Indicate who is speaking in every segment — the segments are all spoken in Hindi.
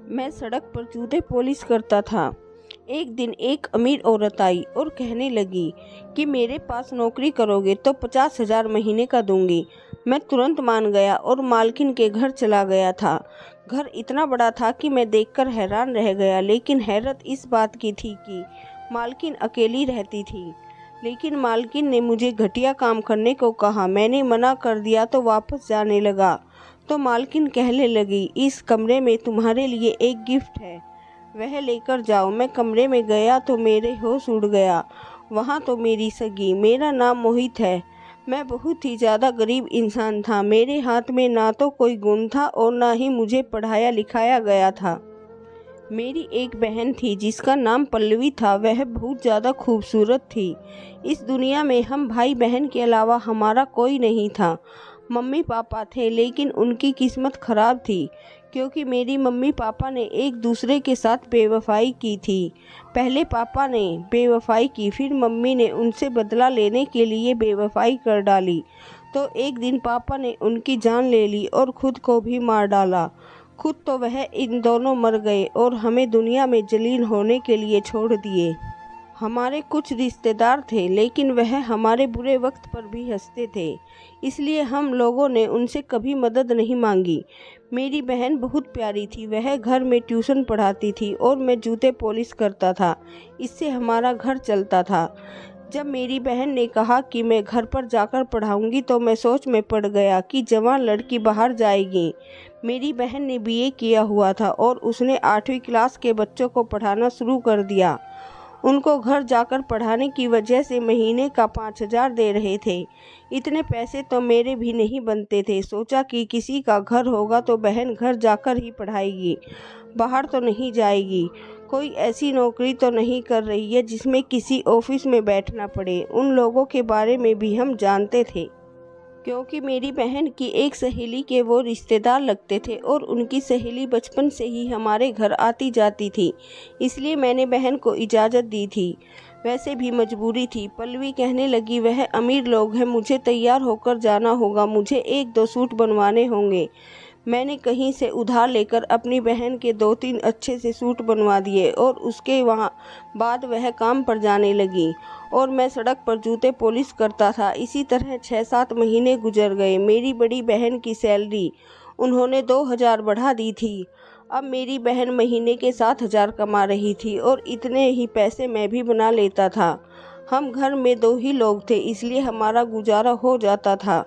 Speaker 1: मैं सड़क पर जूते पॉलिश करता था। एक दिन एक अमीर औरत आई और कहने लगी कि मेरे पास नौकरी करोगे तो 50,000 महीने का दूंगी। मैं तुरंत मान गया और मालकिन के घर चला गया था। घर इतना बड़ा था कि मैं देखकर हैरान रह गया, लेकिन हैरत इस बात की थी कि मालकिन अकेली रहती थी। लेकिन मालकिन ने मुझे घटिया काम करने को कहा। मैंने मना कर दिया तो वापस जाने लगा तो मालकिन कहने लगी, इस कमरे में तुम्हारे लिए एक गिफ्ट है, वह लेकर जाओ। मैं कमरे में गया तो मेरे होश उड़ गया। वहाँ तो मेरी सगी। मेरा नाम मोहित है। मैं बहुत ही ज़्यादा गरीब इंसान था। मेरे हाथ में ना तो कोई गुण था और ना ही मुझे पढ़ाया लिखाया गया था। मेरी एक बहन थी जिसका नाम पल्लवी था। वह बहुत ज़्यादा खूबसूरत थी। इस दुनिया में हम भाई बहन के अलावा हमारा कोई नहीं था। मम्मी पापा थे, लेकिन उनकी किस्मत खराब थी क्योंकि मेरी मम्मी पापा ने एक दूसरे के साथ बेवफाई की थी। पहले पापा ने बेवफाई की, फिर मम्मी ने उनसे बदला लेने के लिए बेवफाई कर डाली। तो एक दिन पापा ने उनकी जान ले ली और खुद को भी मार डाला। खुद तो वह इन दोनों मर गए और हमें दुनिया में जलील होने के लिए छोड़ दिए। हमारे कुछ रिश्तेदार थे, लेकिन वह हमारे बुरे वक्त पर भी हंसते थे, इसलिए हम लोगों ने उनसे कभी मदद नहीं मांगी। मेरी बहन बहुत प्यारी थी। वह घर में ट्यूशन पढ़ाती थी और मैं जूते पॉलिश करता था। इससे हमारा घर चलता था। जब मेरी बहन ने कहा कि मैं घर पर जाकर पढ़ाऊंगी तो मैं सोच में पड़ गया कि जवान लड़की बाहर जाएगी। मेरी बहन ने बीए किया हुआ था और उसने 8वीं क्लास के बच्चों को पढ़ाना शुरू कर दिया। उनको घर जाकर पढ़ाने की वजह से महीने का 5,000 दे रहे थे। इतने पैसे तो मेरे भी नहीं बनते थे। सोचा कि किसी का घर होगा तो बहन घर जाकर ही पढ़ाएगी, बाहर तो नहीं जाएगी। कोई ऐसी नौकरी तो नहीं कर रही है जिसमें किसी ऑफिस में बैठना पड़े। उन लोगों के बारे में भी हम जानते थे क्योंकि मेरी बहन की एक सहेली के वो रिश्तेदार लगते थे और उनकी सहेली बचपन से ही हमारे घर आती जाती थी, इसलिए मैंने बहन को इजाज़त दी थी। वैसे भी मजबूरी थी। पल्लवी कहने लगी, वह अमीर लोग हैं, मुझे तैयार होकर जाना होगा, मुझे 1-2 सूट बनवाने होंगे। मैंने कहीं से उधार लेकर अपनी बहन के 2-3 अच्छे से सूट बनवा दिए और उसके बाद वह काम पर जाने लगी और मैं सड़क पर जूते पॉलिश करता था। इसी तरह 6-7 महीने गुजर गए। मेरी बड़ी बहन की सैलरी उन्होंने 2,000 बढ़ा दी थी। अब मेरी बहन महीने के 7,000 कमा रही थी और इतने ही पैसे मैं भी बना लेता था। हम घर में 2 ही लोग थे, इसलिए हमारा गुजारा हो जाता था।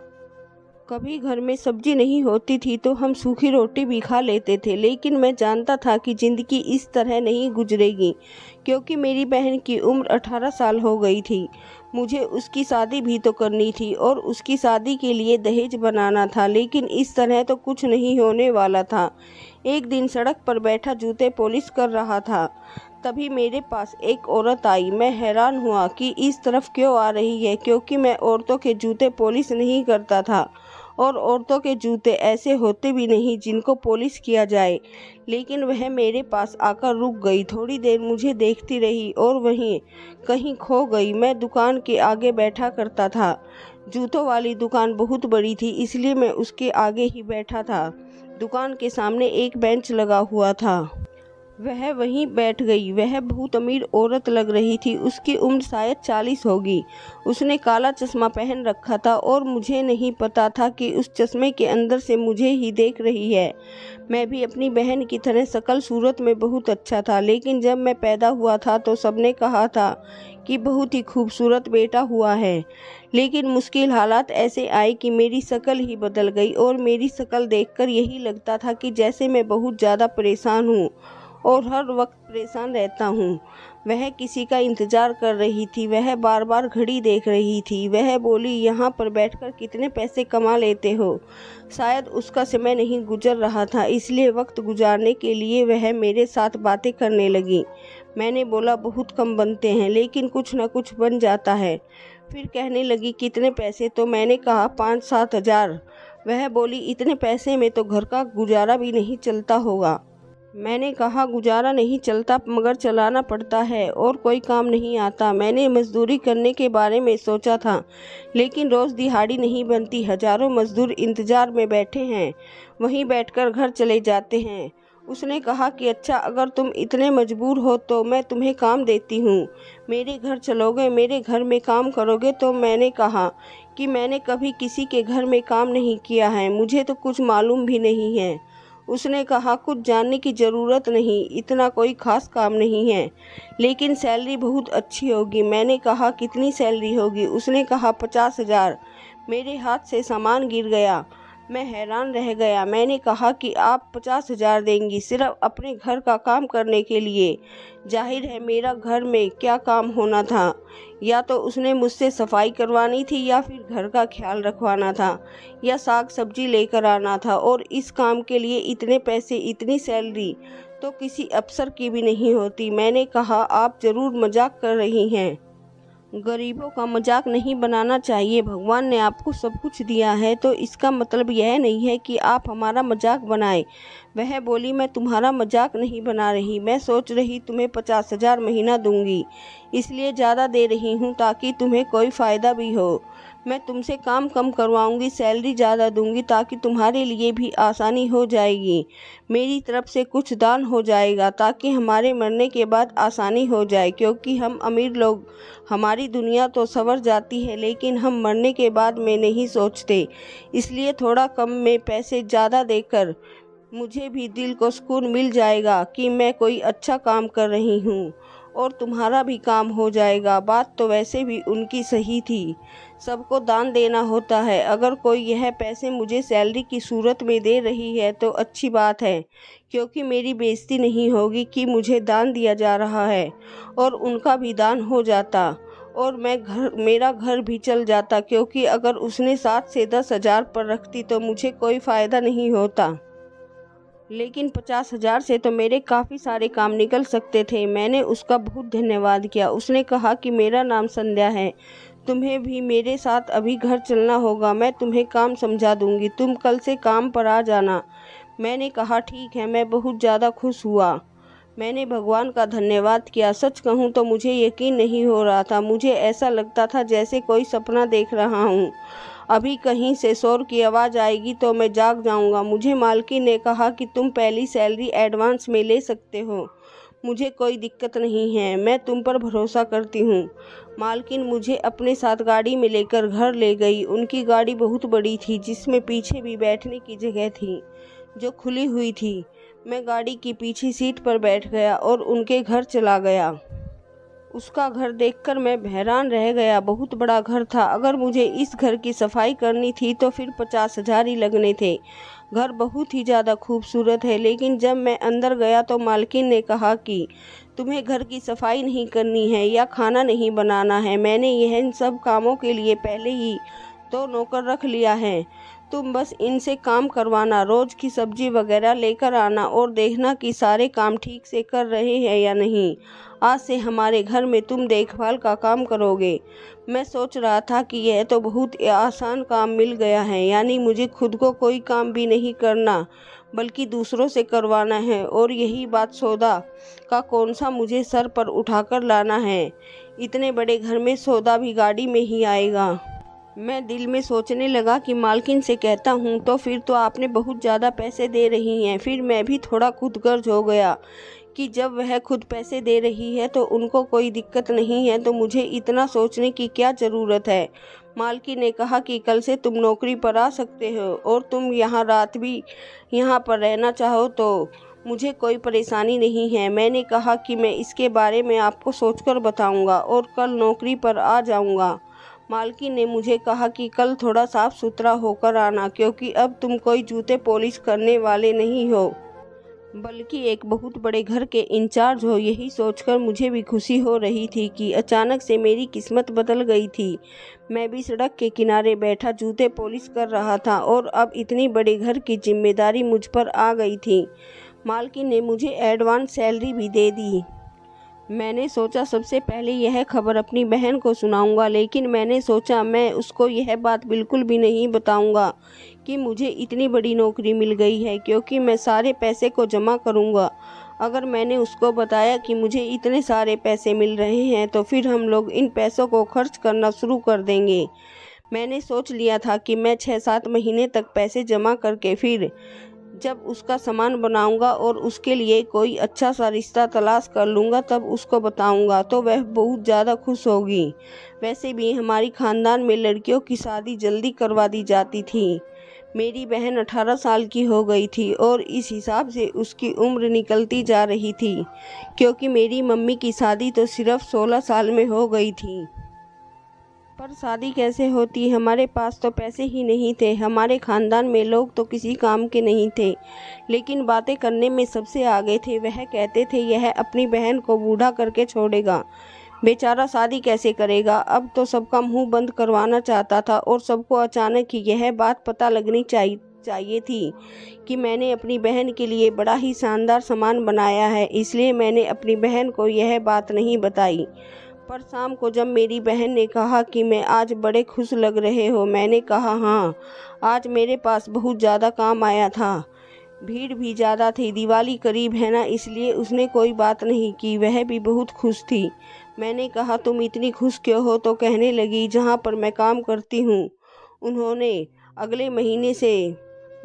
Speaker 1: कभी घर में सब्जी नहीं होती थी तो हम सूखी रोटी भी खा लेते थे, लेकिन मैं जानता था कि ज़िंदगी इस तरह नहीं गुजरेगी क्योंकि मेरी बहन की उम्र 18 साल हो गई थी। मुझे उसकी शादी भी तो करनी थी और उसकी शादी के लिए दहेज बनाना था, लेकिन इस तरह तो कुछ नहीं होने वाला था। एक दिन सड़क पर बैठा जूते पॉलिश कर रहा था, तभी मेरे पास एक औरत आई। मैं हैरान हुआ कि इस तरफ क्यों आ रही है, क्योंकि मैं औरतों के जूते पॉलिश नहीं करता था और औरतों के जूते ऐसे होते भी नहीं जिनको पॉलिश किया जाए। लेकिन वह मेरे पास आकर रुक गई, थोड़ी देर मुझे देखती रही और वहीं कहीं खो गई। मैं दुकान के आगे बैठा करता था। जूतों वाली दुकान बहुत बड़ी थी, इसलिए मैं उसके आगे ही बैठा था। दुकान के सामने एक बेंच लगा हुआ था, वह वहीं बैठ गई। वह बहुत अमीर औरत लग रही थी। उसकी उम्र शायद 40 होगी। उसने काला चश्मा पहन रखा था और मुझे नहीं पता था कि उस चश्मे के अंदर से मुझे ही देख रही है। मैं भी अपनी बहन की तरह शक्ल सूरत में बहुत अच्छा था, लेकिन जब मैं पैदा हुआ था तो सबने कहा था कि बहुत ही खूबसूरत बेटा हुआ है। लेकिन मुश्किल हालात ऐसे आए कि मेरी शक्ल ही बदल गई और मेरी शक्ल देखकर यही लगता था कि जैसे मैं बहुत ज़्यादा परेशान हूँ और हर वक्त परेशान रहता हूँ। वह किसी का इंतज़ार कर रही थी। वह बार बार घड़ी देख रही थी। वह बोली, यहाँ पर बैठकर कितने पैसे कमा लेते हो। शायद उसका समय नहीं गुजर रहा था, इसलिए वक्त गुजारने के लिए वह मेरे साथ बातें करने लगी। मैंने बोला, बहुत कम बनते हैं, लेकिन कुछ न कुछ बन जाता है। फिर कहने लगी, कितने पैसे? तो मैंने कहा 5-7 हज़ार। वह बोली, इतने पैसे में तो घर का गुजारा भी नहीं चलता होगा। मैंने कहा, गुजारा नहीं चलता मगर चलाना पड़ता है और कोई काम नहीं आता। मैंने मजदूरी करने के बारे में सोचा था, लेकिन रोज़ दिहाड़ी नहीं बनती। हजारों मजदूर इंतज़ार में बैठे हैं, वहीं बैठकर घर चले जाते हैं उसने कहा कि अच्छा, अगर तुम इतने मजबूर हो तो मैं तुम्हें काम देती हूँ, मेरे घर चलोगे, मेरे घर में काम करोगे। तो मैंने कहा कि मैंने कभी किसी के घर में काम नहीं किया है, मुझे तो कुछ मालूम भी नहीं है। उसने कहा कुछ जानने की ज़रूरत नहीं, इतना कोई ख़ास काम नहीं है, लेकिन सैलरी बहुत अच्छी होगी। मैंने कहा कितनी सैलरी होगी? उसने कहा 50,000। मेरे हाथ से सामान गिर गया, मैं हैरान रह गया। मैंने कहा कि आप 50,000 देंगी सिर्फ अपने घर का काम करने के लिए? जाहिर है मेरा घर में क्या काम होना था, या तो उसने मुझसे सफाई करवानी थी, या फिर घर का ख्याल रखवाना था, या साग सब्जी लेकर आना था। और इस काम के लिए इतने पैसे, इतनी सैलरी तो किसी अफसर की भी नहीं होती। मैंने कहा आप ज़रूर मजाक कर रही हैं, गरीबों का मजाक नहीं बनाना चाहिए। भगवान ने आपको सब कुछ दिया है, तो इसका मतलब यह नहीं है कि आप हमारा मजाक बनाएं। वह बोली मैं तुम्हारा मजाक नहीं बना रही, मैं सोच रही तुम्हें 50,000 महीना दूंगी, इसलिए ज़्यादा दे रही हूँ ताकि तुम्हें कोई फ़ायदा भी हो। मैं तुमसे काम कम करवाऊंगी, सैलरी ज़्यादा दूंगी ताकि तुम्हारे लिए भी आसानी हो जाएगी। मेरी तरफ से कुछ दान हो जाएगा ताकि हमारे मरने के बाद आसानी हो जाए, क्योंकि हम अमीर लोग, हमारी दुनिया तो संवर जाती है लेकिन हम मरने के बाद में नहीं सोचते। इसलिए थोड़ा कम में पैसे ज़्यादा देकर मुझे भी दिल को सुकून मिल जाएगा कि मैं कोई अच्छा काम कर रही हूँ, और तुम्हारा भी काम हो जाएगा। बात तो वैसे भी उनकी सही थी, सबको दान देना होता है। अगर कोई यह पैसे मुझे सैलरी की सूरत में दे रही है तो अच्छी बात है, क्योंकि मेरी बेइज्जती नहीं होगी कि मुझे दान दिया जा रहा है, और उनका भी दान हो जाता, और मेरा घर भी चल जाता। क्योंकि अगर उसने 7 से 10,000 पर रखती तो मुझे कोई फ़ायदा नहीं होता, लेकिन 50,000 से तो मेरे काफ़ी सारे काम निकल सकते थे। मैंने उसका बहुत धन्यवाद किया। उसने कहा कि मेरा नाम संध्या है, तुम्हें भी मेरे साथ अभी घर चलना होगा, मैं तुम्हें काम समझा दूंगी, तुम कल से काम पर आ जाना। मैंने कहा ठीक है। मैं बहुत ज़्यादा खुश हुआ, मैंने भगवान का धन्यवाद किया। सच कहूँ तो मुझे यकीन नहीं हो रहा था, मुझे ऐसा लगता था जैसे कोई सपना देख रहा हूँ। अभी कहीं से शोर की आवाज़ आएगी तो मैं जाग जाऊँगा। मुझे मालकिन ने कहा कि तुम पहली सैलरी एडवांस में ले सकते हो, मुझे कोई दिक्कत नहीं है, मैं तुम पर भरोसा करती हूँ। मालकिन मुझे अपने साथ गाड़ी में लेकर घर ले गई। उनकी गाड़ी बहुत बड़ी थी, जिसमें पीछे भी बैठने की जगह थी जो खुली हुई थी। मैं गाड़ी की पीछे सीट पर बैठ गया और उनके घर चला गया। उसका घर देखकर मैं हैरान रह गया, बहुत बड़ा घर था। अगर मुझे इस घर की सफाई करनी थी तो फिर 50,000 ही लगने थे। घर बहुत ही ज़्यादा खूबसूरत है, लेकिन जब मैं अंदर गया तो मालकिन ने कहा कि तुम्हें घर की सफाई नहीं करनी है या खाना नहीं बनाना है, मैंने यह इन सब कामों के लिए पहले ही 2 नौकर रख लिया है, तुम बस इनसे काम करवाना, रोज़ की सब्जी वगैरह लेकर आना और देखना कि सारे काम ठीक से कर रहे हैं या नहीं। आज से हमारे घर में तुम देखभाल का काम करोगे। मैं सोच रहा था कि यह तो बहुत आसान काम मिल गया है, यानी मुझे खुद को कोई काम भी नहीं करना बल्कि दूसरों से करवाना है। और यही बात सौदा का कौन सा मुझे सर पर उठाकर लाना है, इतने बड़े घर में सौदा भी गाड़ी में ही आएगा। मैं दिल में सोचने लगा कि मालकिन से कहता हूँ तो फिर तो आपने बहुत ज़्यादा पैसे दे रही हैं। फिर मैं भी थोड़ा खुदगर्ज हो गया कि जब वह खुद पैसे दे रही है तो उनको कोई दिक्कत नहीं है, तो मुझे इतना सोचने की क्या ज़रूरत है। मालकिन ने कहा कि कल से तुम नौकरी पर आ सकते हो, और तुम यहाँ रात भी यहाँ पर रहना चाहो तो मुझे कोई परेशानी नहीं है। मैंने कहा कि मैं इसके बारे में आपको सोचकर बताऊँगा और कल नौकरी पर आ जाऊँगा। मालकिन ने मुझे कहा कि कल थोड़ा साफ सुथरा होकर आना, क्योंकि अब तुम कोई जूते पॉलिश करने वाले नहीं हो बल्कि एक बहुत बड़े घर के इंचार्ज हो। यही सोचकर मुझे भी खुशी हो रही थी कि अचानक से मेरी किस्मत बदल गई थी। मैं भी सड़क के किनारे बैठा जूते पॉलिश कर रहा था और अब इतनी बड़े घर की जिम्मेदारी मुझ पर आ गई थी। मालकिन ने मुझे एडवांस सैलरी भी दे दी। मैंने सोचा सबसे पहले यह खबर अपनी बहन को सुनाऊंगा, लेकिन मैंने सोचा मैं उसको यह बात बिल्कुल भी नहीं बताऊंगा कि मुझे इतनी बड़ी नौकरी मिल गई है, क्योंकि मैं सारे पैसे को जमा करूंगा। अगर मैंने उसको बताया कि मुझे इतने सारे पैसे मिल रहे हैं तो फिर हम लोग इन पैसों को खर्च करना शुरू कर देंगे। मैंने सोच लिया था कि मैं 6-7 महीने तक पैसे जमा करके फिर जब उसका सामान बनाऊंगा और उसके लिए कोई अच्छा सा रिश्ता तलाश कर लूँगा तब उसको बताऊंगा तो वह बहुत ज़्यादा खुश होगी। वैसे भी हमारी ख़ानदान में लड़कियों की शादी जल्दी करवा दी जाती थी। मेरी बहन 18 साल की हो गई थी और इस हिसाब से उसकी उम्र निकलती जा रही थी, क्योंकि मेरी मम्मी की शादी तो सिर्फ 16 साल में हो गई थी। पर शादी कैसे होती, हमारे पास तो पैसे ही नहीं थे। हमारे खानदान में लोग तो किसी काम के नहीं थे, लेकिन बातें करने में सबसे आगे थे। वह कहते थे यह अपनी बहन को बूढ़ा करके छोड़ेगा, बेचारा शादी कैसे करेगा। अब तो सबका मुंह बंद करवाना चाहता था और सबको अचानक ही यह बात पता लगनी चाहिए थी कि मैंने अपनी बहन के लिए बड़ा ही शानदार सामान बनाया है। इसलिए मैंने अपनी बहन को यह बात नहीं बताई। पर शाम को जब मेरी बहन ने कहा कि मैं आज बड़े खुश लग रहे हो, मैंने कहा हाँ, आज मेरे पास बहुत ज़्यादा काम आया था। भीड़ भी ज़्यादा थी, दिवाली करीब है ना, इसलिए उसने कोई बात नहीं की। वह भी बहुत खुश थी। मैंने कहा तुम इतनी खुश क्यों हो, तो कहने लगी जहाँ पर मैं काम करती हूँ उन्होंने अगले महीने से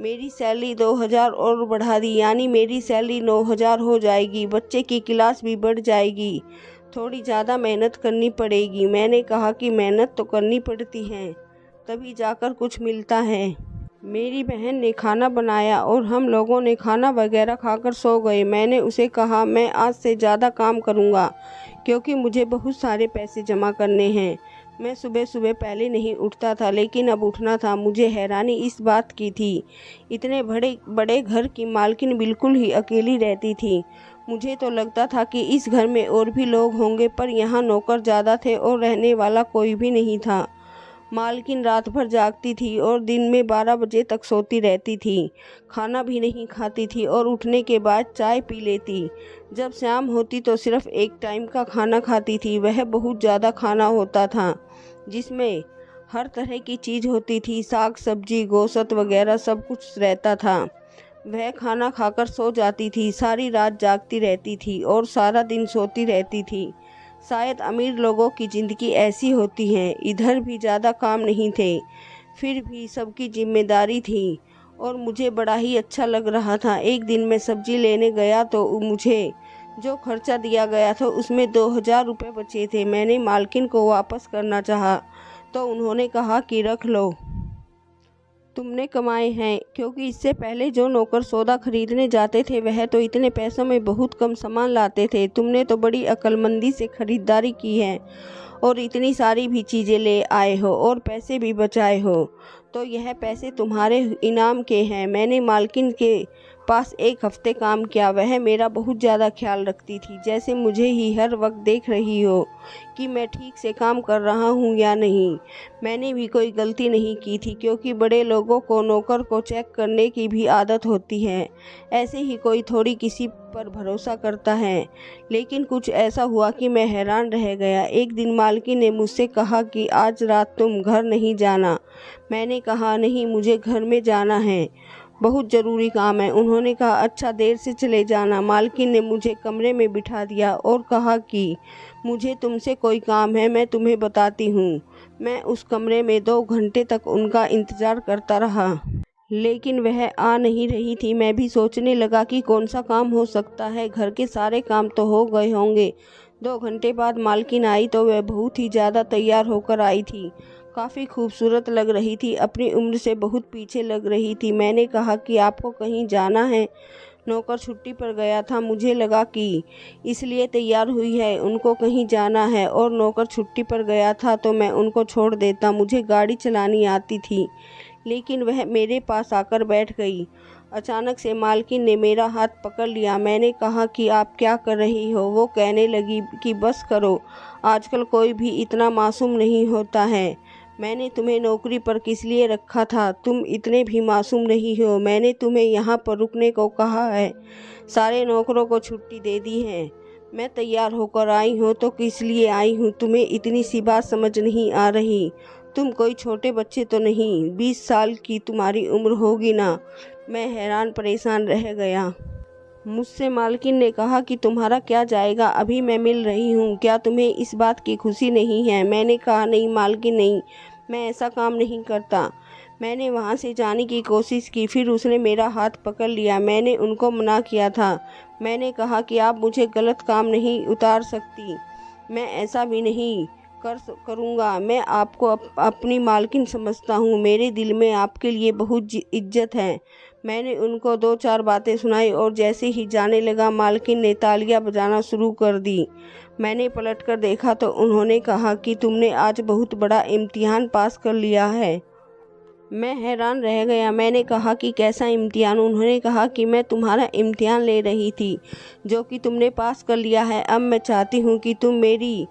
Speaker 1: मेरी सैलरी 2000 और बढ़ा दी, यानी मेरी सैलरी 9000 हो जाएगी। बच्चे की क्लास भी बढ़ जाएगी, थोड़ी ज़्यादा मेहनत करनी पड़ेगी। मैंने कहा कि मेहनत तो करनी पड़ती है, तभी जाकर कुछ मिलता है। मेरी बहन ने खाना बनाया और हम लोगों ने खाना वगैरह खाकर सो गए। मैंने उसे कहा मैं आज से ज़्यादा काम करूँगा, क्योंकि मुझे बहुत सारे पैसे जमा करने हैं। मैं सुबह सुबह पहले नहीं उठता था, लेकिन अब उठना था। मुझे हैरानी इस बात की थी, इतने बड़े घर की मालकिन बिल्कुल ही अकेली रहती थी। मुझे तो लगता था कि इस घर में और भी लोग होंगे, पर यहाँ नौकर ज़्यादा थे और रहने वाला कोई भी नहीं था। मालकिन रात भर जागती थी और दिन में 12 बजे तक सोती रहती थी। खाना भी नहीं खाती थी और उठने के बाद चाय पी लेती। जब शाम होती तो सिर्फ एक टाइम का खाना खाती थी। वह बहुत ज़्यादा खाना होता था, जिसमें हर तरह की चीज़ होती थी, साग सब्जी गोश्त वगैरह सब कुछ रहता था। वह खाना खाकर सो जाती थी, सारी रात जागती रहती थी और सारा दिन सोती रहती थी। शायद अमीर लोगों की ज़िंदगी ऐसी होती है। इधर भी ज़्यादा काम नहीं थे, फिर भी सबकी जिम्मेदारी थी और मुझे बड़ा ही अच्छा लग रहा था। एक दिन मैं सब्जी लेने गया तो मुझे जो खर्चा दिया गया था उसमें 2000 रुपये बचे थे। मैंने मालकिन को वापस करना चाहा तो उन्होंने कहा कि रख लो, तुमने कमाए हैं। क्योंकि इससे पहले जो नौकर सौदा खरीदने जाते थे वह तो इतने पैसों में बहुत कम सामान लाते थे। तुमने तो बड़ी अक्लमंदी से खरीदारी की है और इतनी सारी भी चीज़ें ले आए हो और पैसे भी बचाए हो, तो यह पैसे तुम्हारे इनाम के हैं। मैंने मालकिन के पास 1 हफ्ते काम किया। वह मेरा बहुत ज़्यादा ख्याल रखती थी, जैसे मुझे ही हर वक्त देख रही हो कि मैं ठीक से काम कर रहा हूँ या नहीं। मैंने भी कोई गलती नहीं की थी, क्योंकि बड़े लोगों को नौकर को चेक करने की भी आदत होती है। ऐसे ही कोई थोड़ी किसी पर भरोसा करता है। लेकिन कुछ ऐसा हुआ कि मैं हैरान रह गया। एक दिन मालकिन ने मुझसे कहा कि आज रात तुम घर नहीं जाना। मैंने कहा नहीं, मुझे घर में जाना है, बहुत ज़रूरी काम है। उन्होंने कहा अच्छा, देर से चले जाना। मालकिन ने मुझे कमरे में बिठा दिया और कहा कि मुझे तुमसे कोई काम है, मैं तुम्हें बताती हूँ। मैं उस कमरे में 2 घंटे तक उनका इंतज़ार करता रहा, लेकिन वह आ नहीं रही थी। मैं भी सोचने लगा कि कौन सा काम हो सकता है, घर के सारे काम तो हो गए होंगे। 2 घंटे बाद मालकिन आई तो वह बहुत ही ज़्यादा तैयार होकर आई थी। काफ़ी खूबसूरत लग रही थी, अपनी उम्र से बहुत पीछे लग रही थी। मैंने कहा कि आपको कहीं जाना है? नौकर छुट्टी पर गया था, मुझे लगा कि इसलिए तैयार हुई है, उनको कहीं जाना है और नौकर छुट्टी पर गया था तो मैं उनको छोड़ देता। मुझे गाड़ी चलानी आती थी, लेकिन वह मेरे पास आकर बैठ गई। अचानक से मालकिन ने मेरा हाथ पकड़ लिया। मैंने कहा कि आप क्या कर रही हो? वो कहने लगी कि बस करो, आजकल कोई भी इतना मासूम नहीं होता है। मैंने तुम्हें नौकरी पर किस लिए रखा था? तुम इतने भी मासूम नहीं हो। मैंने तुम्हें यहाँ पर रुकने को कहा है, सारे नौकरों को छुट्टी दे दी है। मैं तैयार होकर आई हूँ तो किस लिए आई हूँ? तुम्हें इतनी सी बात समझ नहीं आ रही? तुम कोई छोटे बच्चे तो नहीं, 20 साल की तुम्हारी उम्र होगी ना। मैं हैरान परेशान रह गया। मुझसे मालकिन ने कहा कि तुम्हारा क्या जाएगा, अभी मैं मिल रही हूँ, क्या तुम्हें इस बात की खुशी नहीं है? मैंने कहा नहीं मालकिन, नहीं, मैं ऐसा काम नहीं करता। मैंने वहाँ से जाने की कोशिश की, फिर उसने मेरा हाथ पकड़ लिया। मैंने उनको मना किया था। मैंने कहा कि आप मुझे गलत काम नहीं उतार सकती, मैं ऐसा भी नहीं करूँगा। मैं आपको अपनी मालकिन समझता हूँ, मेरे दिल में आपके लिए बहुत इज्जत है। मैंने उनको 2-4 बातें सुनाई और जैसे ही जाने लगा, मालकिन ने तालियां बजाना शुरू कर दी। मैंने पलटकर देखा तो उन्होंने कहा कि तुमने आज बहुत बड़ा इम्तिहान पास कर लिया है। मैं हैरान रह गया। मैंने कहा कि कैसा इम्तिहान? उन्होंने कहा कि मैं तुम्हारा इम्तिहान ले रही थी, जो कि तुमने पास कर लिया है। अब मैं चाहती हूँ कि तुम मेरी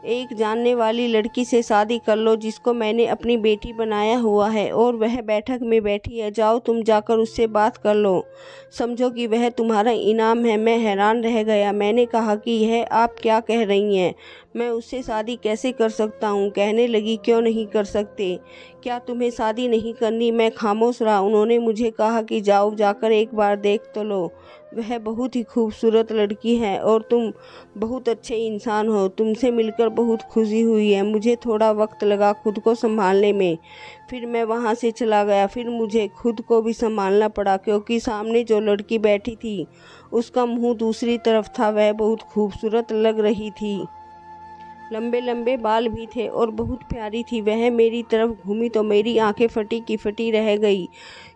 Speaker 1: एक जानने वाली लड़की से शादी कर लो, जिसको मैंने अपनी बेटी बनाया हुआ है, और वह बैठक में बैठी है। जाओ, तुम जाकर उससे बात कर लो, समझो कि वह तुम्हारा इनाम है। मैं हैरान रह गया। मैंने कहा कि यह आप क्या कह रही हैं? मैं उससे शादी कैसे कर सकता हूँ? कहने लगी, क्यों नहीं कर सकते? क्या तुम्हें शादी नहीं करनी? मैं खामोश रहा। उन्होंने मुझे कहा कि जाओ, जाकर एक बार देख तो लो, वह बहुत ही खूबसूरत लड़की है और तुम बहुत अच्छे इंसान हो। तुमसे मिलकर बहुत खुशी हुई है। मुझे थोड़ा वक्त लगा खुद को संभालने में, फिर मैं वहाँ से चला गया। फिर मुझे खुद को भी संभालना पड़ा, क्योंकि सामने जो लड़की बैठी थी उसका मुंह दूसरी तरफ था। वह बहुत खूबसूरत लग रही थी, लंबे लंबे बाल भी थे और बहुत प्यारी थी। वह मेरी तरफ घूमी तो मेरी आंखें फटी की फटी रह गई,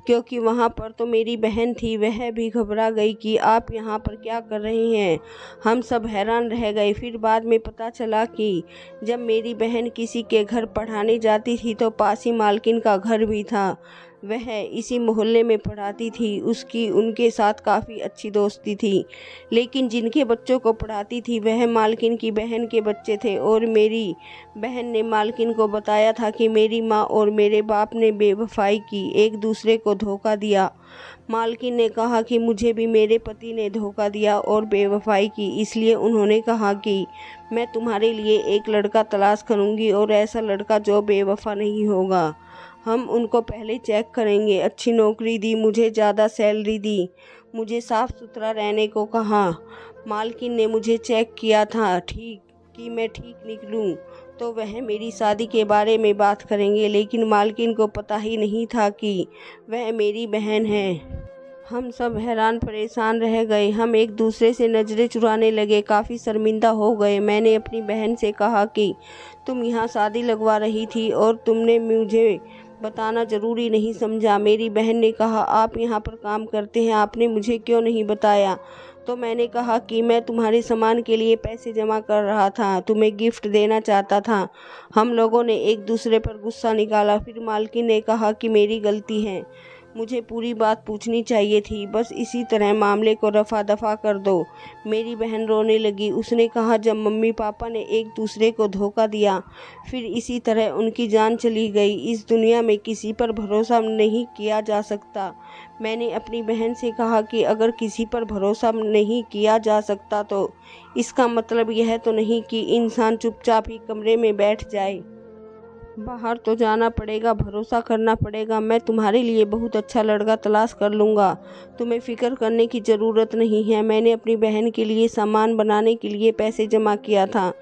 Speaker 1: क्योंकि वहाँ पर तो मेरी बहन थी। वह भी घबरा गई कि आप यहाँ पर क्या कर रही हैं। हम सब हैरान रह गए। फिर बाद में पता चला कि जब मेरी बहन किसी के घर पढ़ाने जाती थी तो पास ही मालकिन का घर भी था। वह इसी मोहल्ले में पढ़ाती थी। उसकी उनके साथ काफ़ी अच्छी दोस्ती थी, लेकिन जिनके बच्चों को पढ़ाती थी वह मालकिन की बहन के बच्चे थे। और मेरी बहन ने मालकिन को बताया था कि मेरी माँ और मेरे बाप ने बेवफाई की, एक दूसरे को धोखा दिया। मालकिन ने कहा कि मुझे भी मेरे पति ने धोखा दिया और बेवफाई की, इसलिए उन्होंने कहा कि मैं तुम्हारे लिए एक लड़का तलाश करूँगी, और ऐसा लड़का जो बेवफा नहीं होगा। हम उनको पहले चेक करेंगे। अच्छी नौकरी दी, मुझे ज़्यादा सैलरी दी, मुझे साफ़ सुथरा रहने को कहा। मालकिन ने मुझे चेक किया था कि मैं ठीक निकलूं तो वह मेरी शादी के बारे में बात करेंगे, लेकिन मालकिन को पता ही नहीं था कि वह मेरी बहन है। हम सब हैरान परेशान रह गए। हम एक दूसरे से नज़रें चुराने लगे, काफ़ी शर्मिंदा हो गए। मैंने अपनी बहन से कहा कि तुम यहाँ शादी लगवा रही थी और तुमने मुझे बताना ज़रूरी नहीं समझा। मेरी बहन ने कहा, आप यहाँ पर काम करते हैं, आपने मुझे क्यों नहीं बताया? तो मैंने कहा कि मैं तुम्हारे सामान के लिए पैसे जमा कर रहा था, तुम्हें गिफ्ट देना चाहता था। हम लोगों ने एक दूसरे पर गुस्सा निकाला। फिर मालकिन ने कहा कि मेरी गलती है, मुझे पूरी बात पूछनी चाहिए थी, बस इसी तरह मामले को रफा दफा कर दो। मेरी बहन रोने लगी। उसने कहा, जब मम्मी पापा ने एक दूसरे को धोखा दिया, फिर इसी तरह उनकी जान चली गई। इस दुनिया में किसी पर भरोसा नहीं किया जा सकता। मैंने अपनी बहन से कहा कि अगर किसी पर भरोसा नहीं किया जा सकता तो इसका मतलब यह तो नहीं कि इंसान चुपचाप ही कमरे में बैठ जाए। बाहर तो जाना पड़ेगा, भरोसा करना पड़ेगा। मैं तुम्हारे लिए बहुत अच्छा लड़का तलाश कर लूँगा, तुम्हें फ़िक्र करने की ज़रूरत नहीं है। मैंने अपनी बहन के लिए सामान बनाने के लिए पैसे जमा किया था,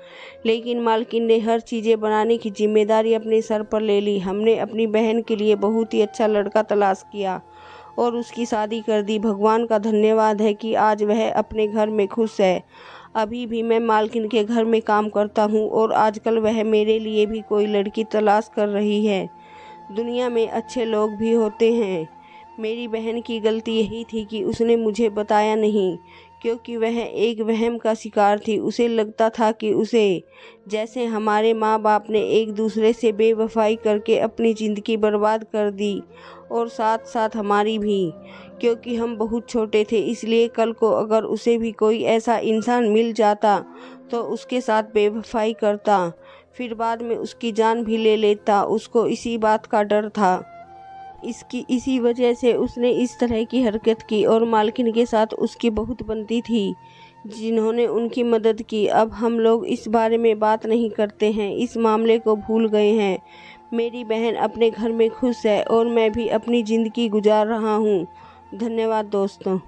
Speaker 1: लेकिन मालकिन ने हर चीज़ें बनाने की जिम्मेदारी अपने सर पर ले ली। हमने अपनी बहन के लिए बहुत ही अच्छा लड़का तलाश किया और उसकी शादी कर दी। भगवान का धन्यवाद है कि आज वह अपने घर में खुश है। अभी भी मैं मालकिन के घर में काम करता हूँ और आजकल वह मेरे लिए भी कोई लड़की तलाश कर रही है। दुनिया में अच्छे लोग भी होते हैं। मेरी बहन की गलती यही थी कि उसने मुझे बताया नहीं, क्योंकि वह एक वहम का शिकार थी। उसे लगता था कि उसे जैसे हमारे माँ बाप ने एक दूसरे से बेवफाई करके अपनी ज़िंदगी बर्बाद कर दी, और साथ साथ हमारी भी, क्योंकि हम बहुत छोटे थे। इसलिए कल को अगर उसे भी कोई ऐसा इंसान मिल जाता तो उसके साथ बेवफाई करता, फिर बाद में उसकी जान भी ले लेता। उसको इसी बात का डर था। इसी वजह से उसने इस तरह की हरकत की, और मालकिन के साथ उसकी बहुत बनती थी, जिन्होंने उनकी मदद की। अब हम लोग इस बारे में बात नहीं करते हैं, इस मामले को भूल गए हैं। मेरी बहन अपने घर में खुश है और मैं भी अपनी ज़िंदगी गुजार रहा हूँ। धन्यवाद दोस्तों।